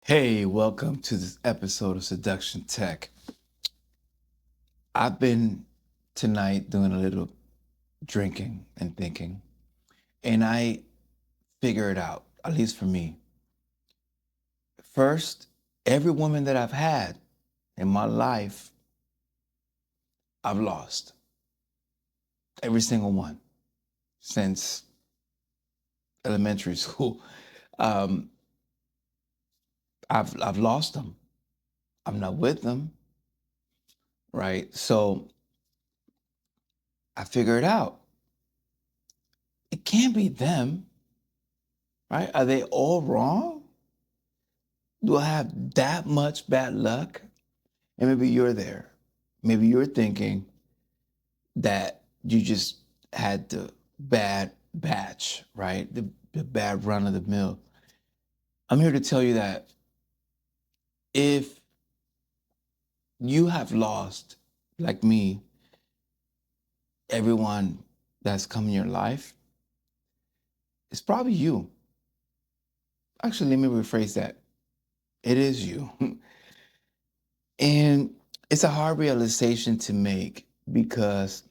Hey, welcome to this episode of Seduction Tech. I've been tonight doing a little drinking and thinking, and I figure it out, at least for me. First, every woman that I've had in my life, I've lost. Every single one since elementary school. Um, I've lost them. I'm not with them, right? So I figure it out. It can't be them, right? Are they all wrong? Do I have that much bad luck? And maybe you're there. Maybe you're thinking that you just had the bad batch, right? The bad run of the mill. I'm here to tell you that if you have lost, like me, everyone that's come in your life, it's probably you. Actually, let me rephrase that. It is you. And it's a hard realization to make because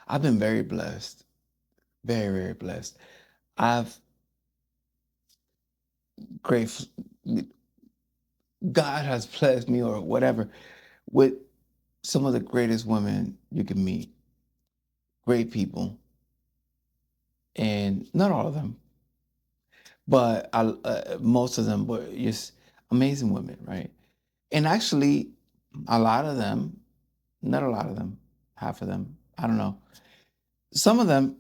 I've been very blessed, very, very blessed. I've grateful, God has blessed me or whatever with some of the greatest women you can meet, great people, and not all of them, but most of them were just amazing women, right? And actually, a lot of them, not a lot of them, half of them, I don't know, some of them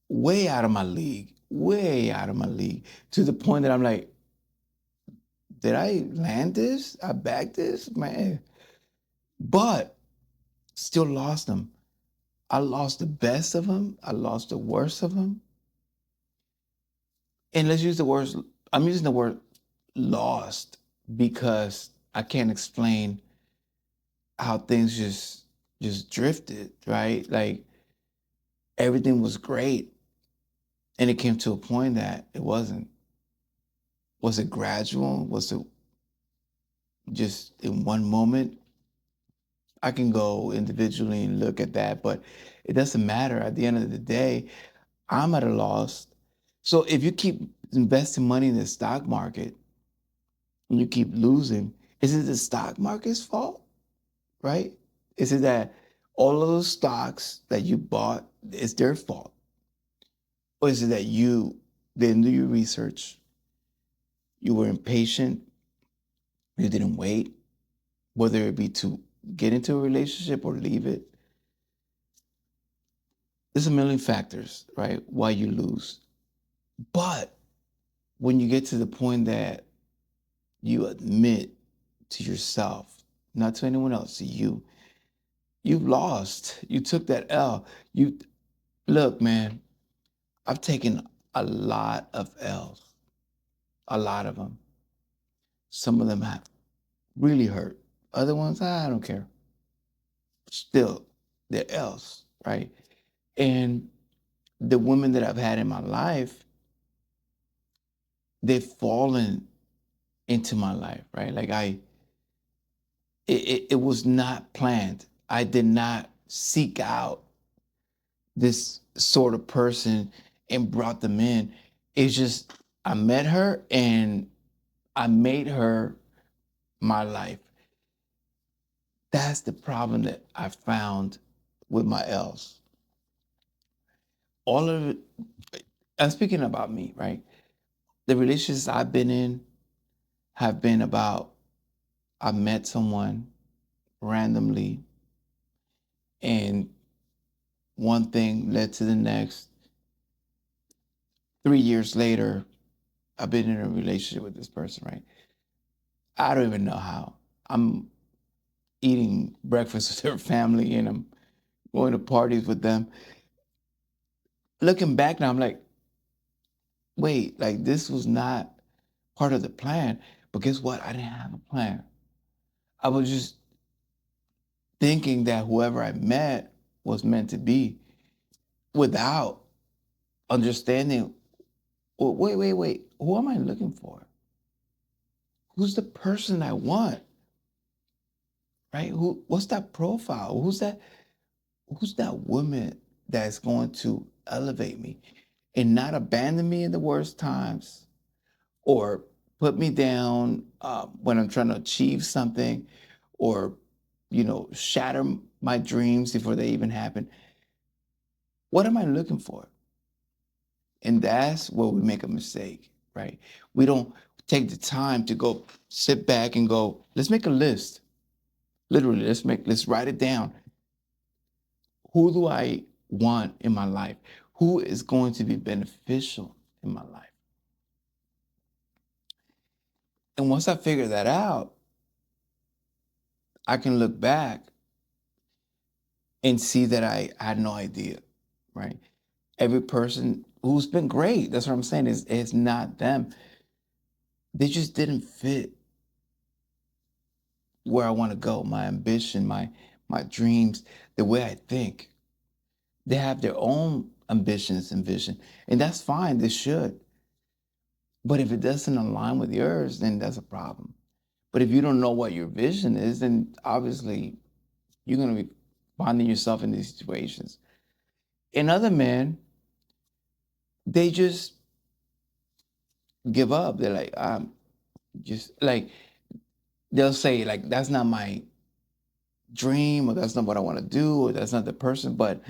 way out of my league, to the point that I'm like, did I land this? I bagged this, man. But still lost them. I lost the best of them. I lost the worst of them. And let's use the words, I'm using the word lost because I can't explain how things just drifted, right? Like everything was great. And it came to a point that it wasn't. Was it gradual? Was it just in one moment? I can go individually and look at that, but it doesn't matter. At the end of the day, I'm at a loss. So if you keep investing money in the stock market and you keep losing, is it the stock market's fault, right? Is it that all of those stocks that you bought is their fault? Or is it that you didn't do your research, you were impatient, you didn't wait, whether it be to get into a relationship or leave it? There's a million factors, right, why you lose. But when you get to the point that you admit to yourself, not to anyone else, to you, you've lost. You took that L. You look, man, I've taken a lot of L's, a lot of them. Some of them have really hurt. Other ones, I don't care. Still, they're L's, right? And the women that I've had in my life, they've fallen into my life, right? Like it was not planned. I did not seek out this sort of person and brought them in. It's just I met her and I made her my life. That's the problem that I found with my L's. All of it, I'm speaking about me, right? The relationships I've been in have been about I met someone randomly and one thing led to the next. 3 years later, I've been in a relationship with this person, right? I don't even know how. I'm eating breakfast with their family and I'm going to parties with them. Looking back now, I'm like, wait, like this was not part of the plan. But guess what? I didn't have a plan. I was just thinking that whoever I met was meant to be without understanding, well, wait, who am I looking for? who's the person I want, right? What's that profile? Who's that woman that's going to elevate me and not abandon me in the worst times or put me down when I'm trying to achieve something or, shatter my dreams before they even happen. What am I looking for? And that's where we make a mistake, right? We don't take the time to go sit back and go, let's make a list. Literally, let's write it down. Who do I want in my life? Who is going to be beneficial in my life? And once I figure that out, I can look back and see that I had no idea, right? Every person who's been great, that's what I'm saying, is it's not them. They just didn't fit where I want to go, my ambition, my dreams, the way I think. They have their own ambitions and vision, and that's fine. They should. But if it doesn't align with yours, then that's a problem. But if you don't know what your vision is, then obviously you're going to be finding yourself in these situations. And other men, they just give up. They're like, just like, they'll say, like, that's not my dream, or that's not what I want to do, or that's not the person, but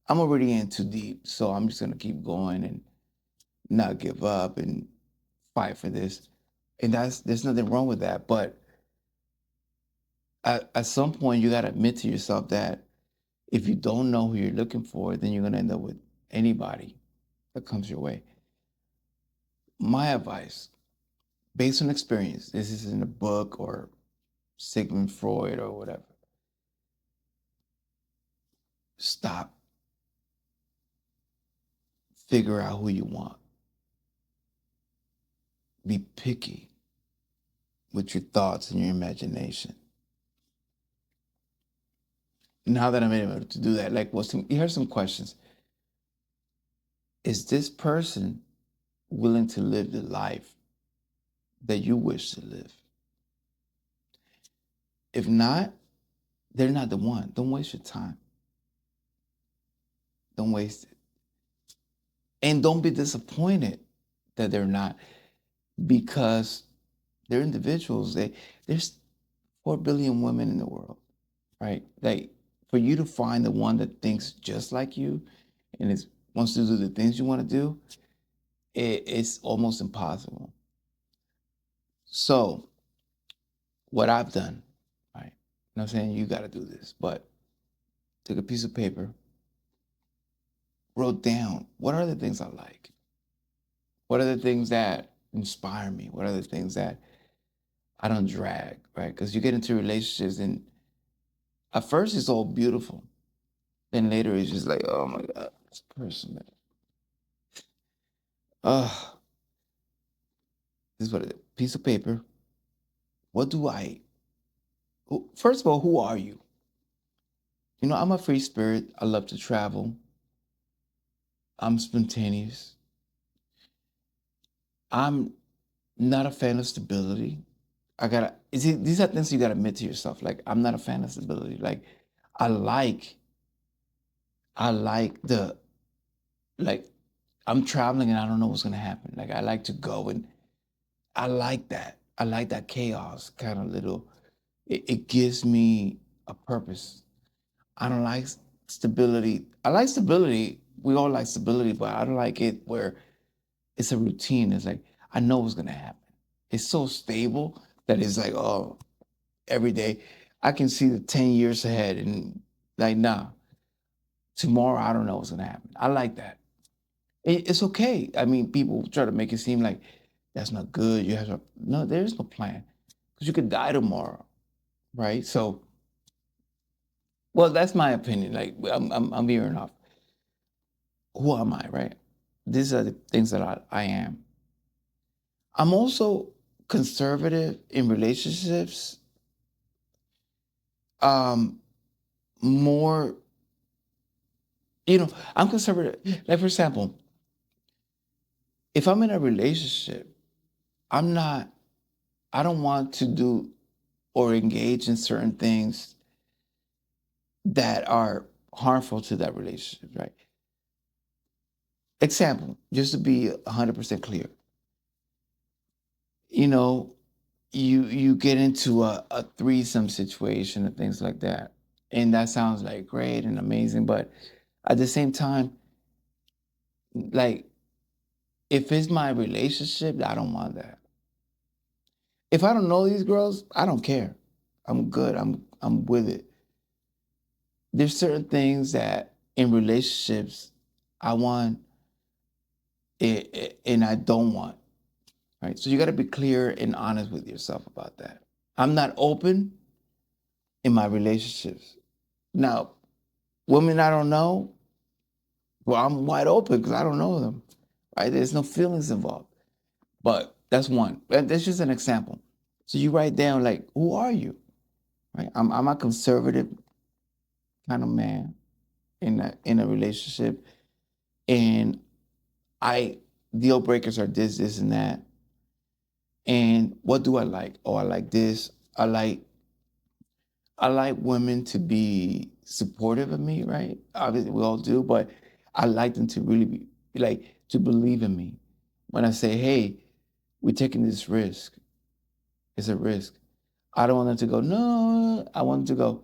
I'm already in too deep. So I'm just going to keep going and not give up and fight for this. And there's nothing wrong with that. But at some point, you got to admit to yourself that if you don't know who you're looking for, then you're going to end up with anybody that comes your way. My advice, based on experience, this is in a book or Sigmund Freud or whatever. Stop. Figure out who you want. Be picky with your thoughts and your imagination. Now that I'm able to do that, like, here's some questions. Is this person willing to live the life that you wish to live? If not, they're not the one. Don't waste your time. Don't waste it. And don't be disappointed that they're not, because they're individuals. There's 4 billion women in the world, right? Like, for you to find the one that thinks just like you and wants to do the things you want to do, it's almost impossible. So what I've done, right? I'm not saying you got to do this, but took a piece of paper, wrote down, what are the things I like? What are the things that inspire me? What are the things that I don't drag, right? Because you get into relationships and at first it's all beautiful. Then later it's just like, oh my God, this person, man. This is what it is. Piece of paper. First of all, who are you? I'm a free spirit. I love to travel. I'm spontaneous. I'm not a fan of stability. These are things you gotta admit to yourself. Like, I'm not a fan of stability. Like, I like, I like the, like, I'm traveling and I don't know what's gonna happen. Like, I like to go and I like that. I like that chaos kind of little, it gives me a purpose. I don't like stability. I like stability. We all like stability, but I don't like it where it's a routine. It's like, I know what's gonna happen. It's so stable that it's like, oh, every day I can see the 10 years ahead and like, nah, tomorrow I don't know what's gonna happen. I like that. It's okay. I mean, people try to make it seem like that's not good. No, there is no plan because you could die tomorrow, right? So, well, that's my opinion. Like, I'm veering off. Who am I, right? These are the things that I am. I'm also conservative in relationships. Um, more, I'm conservative. Like, for example, if I'm in a relationship, I'm not I don't want to do or engage in certain things that are harmful to that relationship, right? Example, just to be 100% clear, you know, you get into a threesome situation and things like that. And that sounds like great and amazing, but at the same time, like if it's my relationship, I don't want that. If I don't know these girls, I don't care. I'm good. I'm with it. There's certain things that in relationships I want it, and I don't want, right? So you got to be clear and honest with yourself about that. I'm not open in my relationships. Now, women I don't know, well, I'm wide open because I don't know them, right? There's no feelings involved. But that's one. And that's just an example. So you write down like, who are you? Right? I'm a conservative kind of man in a relationship, and I deal breakers are this, and that. And what do I like? Oh, I like this. I like women to be supportive of me, right? Obviously, we all do, but I like them to really be like to believe in me. When I say, "Hey, we're taking this risk. It's a risk." I don't want them to go, "No." I want them to go,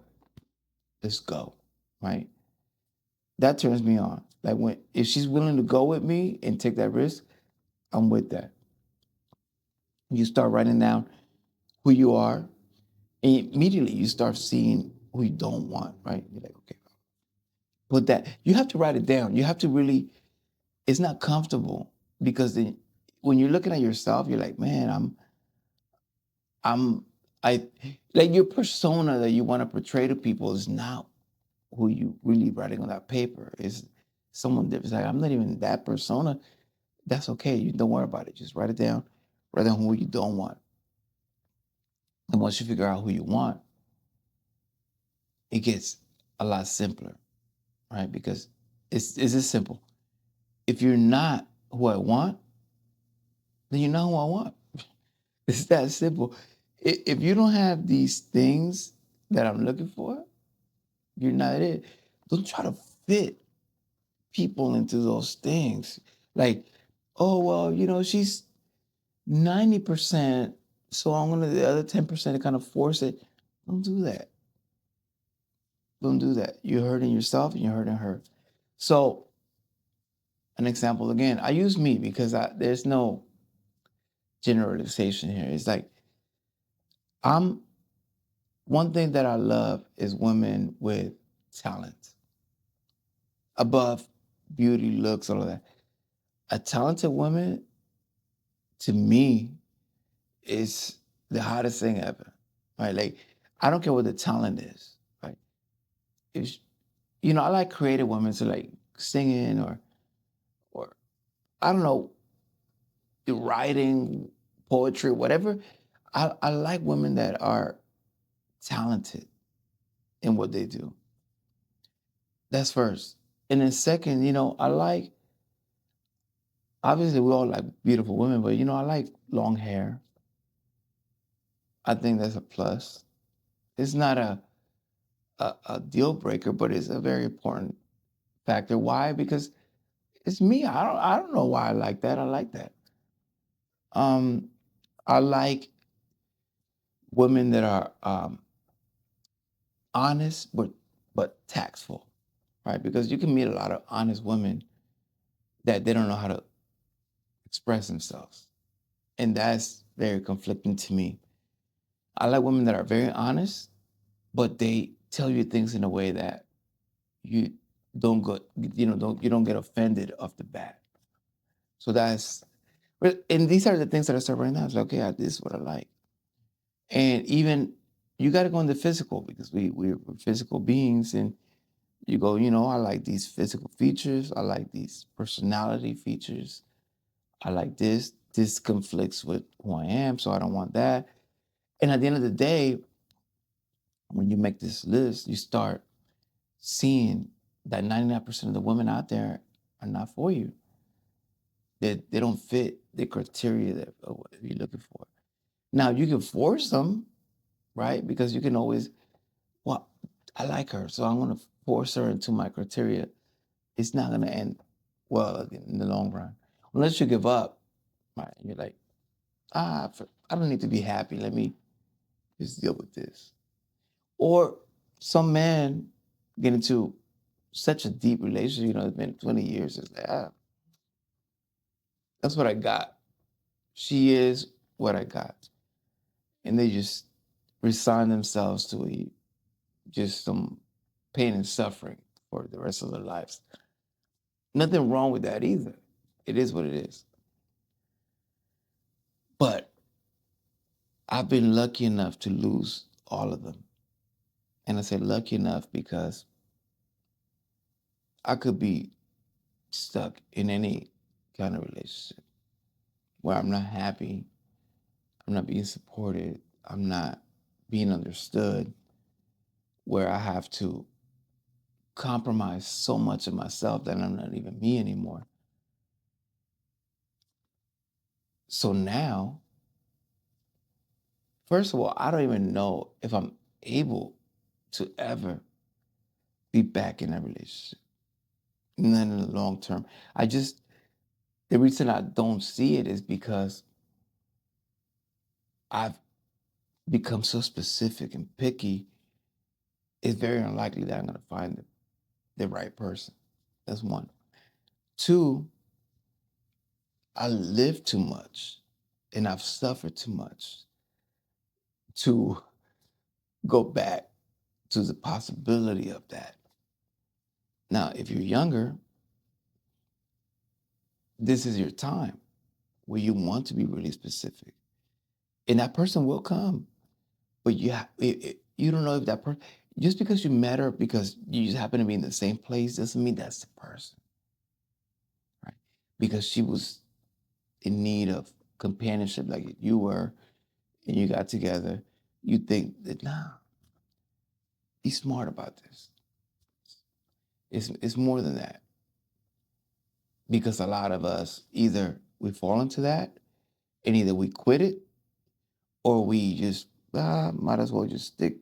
"Let's go," right? That turns me on. Like when if she's willing to go with me and take that risk, I'm with that. You start writing down who you are, and immediately you start seeing who you don't want, right? You're like, okay, put that. You have to write it down. You have to really. It's not comfortable because then when you're looking at yourself, you're like, man, I'm, I, like your persona that you want to portray to people is not who you really writing on that paper. Is someone different. It's like I'm not even that persona. That's okay. You don't worry about it. Just write it down. Write down who you don't want. And once you figure out who you want, it gets a lot simpler, right? Because it's this simple. If you're not who I want, then you're not who I want. It's that simple. If you don't have these things that I'm looking for, you're not it. Don't try to fit people into those things. Like, oh well, she's 90%, so I'm gonna the other 10% to kind of force it. Don't do that. Don't do that. You're hurting yourself and you're hurting her. So, an example again, I use me because there's no generalization here. It's like I'm one thing that I love is women with talent above beauty, looks, all of that. A talented woman to me is the hottest thing ever, right? Like I don't care what the talent is, right? If I like creative women, so like singing or I don't know, writing, poetry, whatever. I like women that are talented in what they do. That's first. And then second, I like obviously we all like beautiful women, but I like long hair. I think that's a plus. It's not a deal breaker, but it's a very important factor. Why? Because it's me. I don't know why I like that. I like that. Um, I like women that are honest but tactful, right? Because you can meet a lot of honest women that they don't know how to express themselves, and that's very conflicting to me. I like women that are very honest, but they tell you things in a way that you don't get offended off the bat. So and these are the things that I start right now. It's like, okay, this is what I like. And even you got to go into physical because we're physical beings, and you go, I like these physical features. I like these personality features. I like this. This conflicts with who I am, so I don't want that. And at the end of the day, when you make this list, you start seeing that 99% of the women out there are not for you. They don't fit the criteria that of what you're looking for. Now you can force them, right? Because you can always, well, I like her, so I'm gonna force her into my criteria. It's not gonna end well in the long run. Unless you give up, right? You're like, I don't need to be happy. Let me just deal with this. Or some man get into such a deep relationship, it's been 20 years. It's like, that's what I got. She is what I got. And they just resign themselves to just some pain and suffering for the rest of their lives. Nothing wrong with that either. It is what it is. But I've been lucky enough to lose all of them. And I say lucky enough because I could be stuck in any kind of relationship where I'm not happy, I'm not being supported, I'm not being understood, where I have to compromise so much of myself that I'm not even me anymore. So now, first of all, I don't even know if I'm able to ever be back in a relationship. Not in the long term. The reason I don't see it is because I've become so specific and picky. It's very unlikely that I'm going to find the right person. That's one. Two, I live too much and I've suffered too much to go back to the possibility of that. Now, if you're younger, this is your time where you want to be really specific. And that person will come, but you don't know if that person, just because you met her because you just happen to be in the same place, doesn't mean that's the person, right? Because she was in need of companionship like you were, and you got together, you think that, nah, be smart about this. It's more than that. Because a lot of us, either we fall into that, and either we quit it, or we just, might as well just stick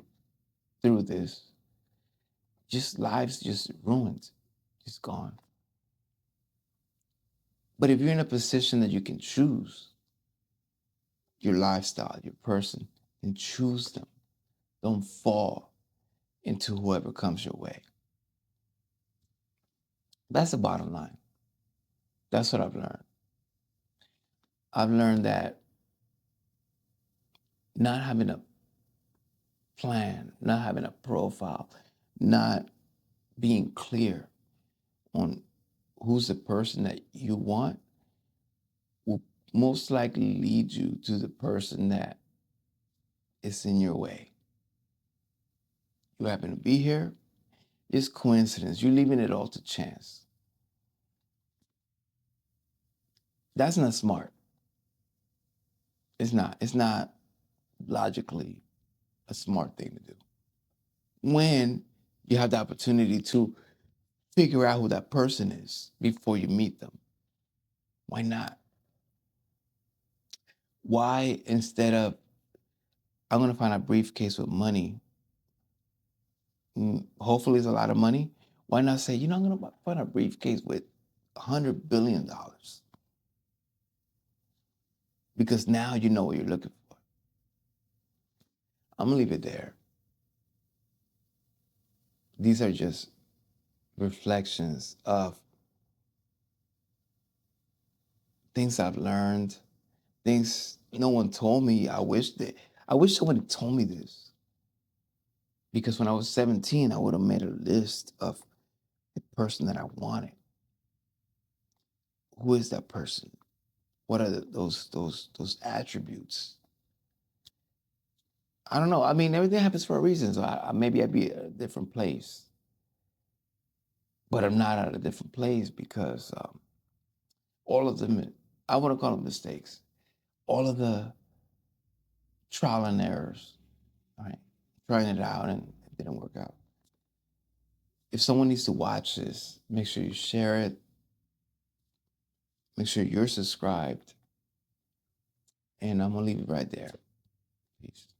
through this. Just lives just ruined, just gone. But if you're in a position that you can choose your lifestyle, your person, and choose them, don't fall into whoever comes your way. That's the bottom line. That's what I've learned. I've learned that not having a plan, not having a profile, not being clear on who's the person that you want will most likely lead you to the person that is in your way. You happen to be here, it's coincidence. You're leaving it all to chance. That's not smart. It's not. It's not logically a smart thing to do. When you have the opportunity to figure out who that person is before you meet them, why not? Why, instead of, I'm going to find a briefcase with money, hopefully it's a lot of money, why not say, I'm going to find a briefcase with $100 billion? Because now you know what you're looking for. I'm going to leave it there. These are just reflections of things I've learned, things no one told me. I wish somebody told me this. Because when I was 17, I would have made a list of the person that I wanted. Who is that person? What are those attributes? I don't know. I mean, everything happens for a reason. So maybe I'd be at a different place, but I'm not at a different place because all of them, I want to call them mistakes. All of the trial and errors, right? Trying it out and it didn't work out. If someone needs to watch this, make sure you share it. Make sure you're subscribed. And I'm going to leave it right there. Peace.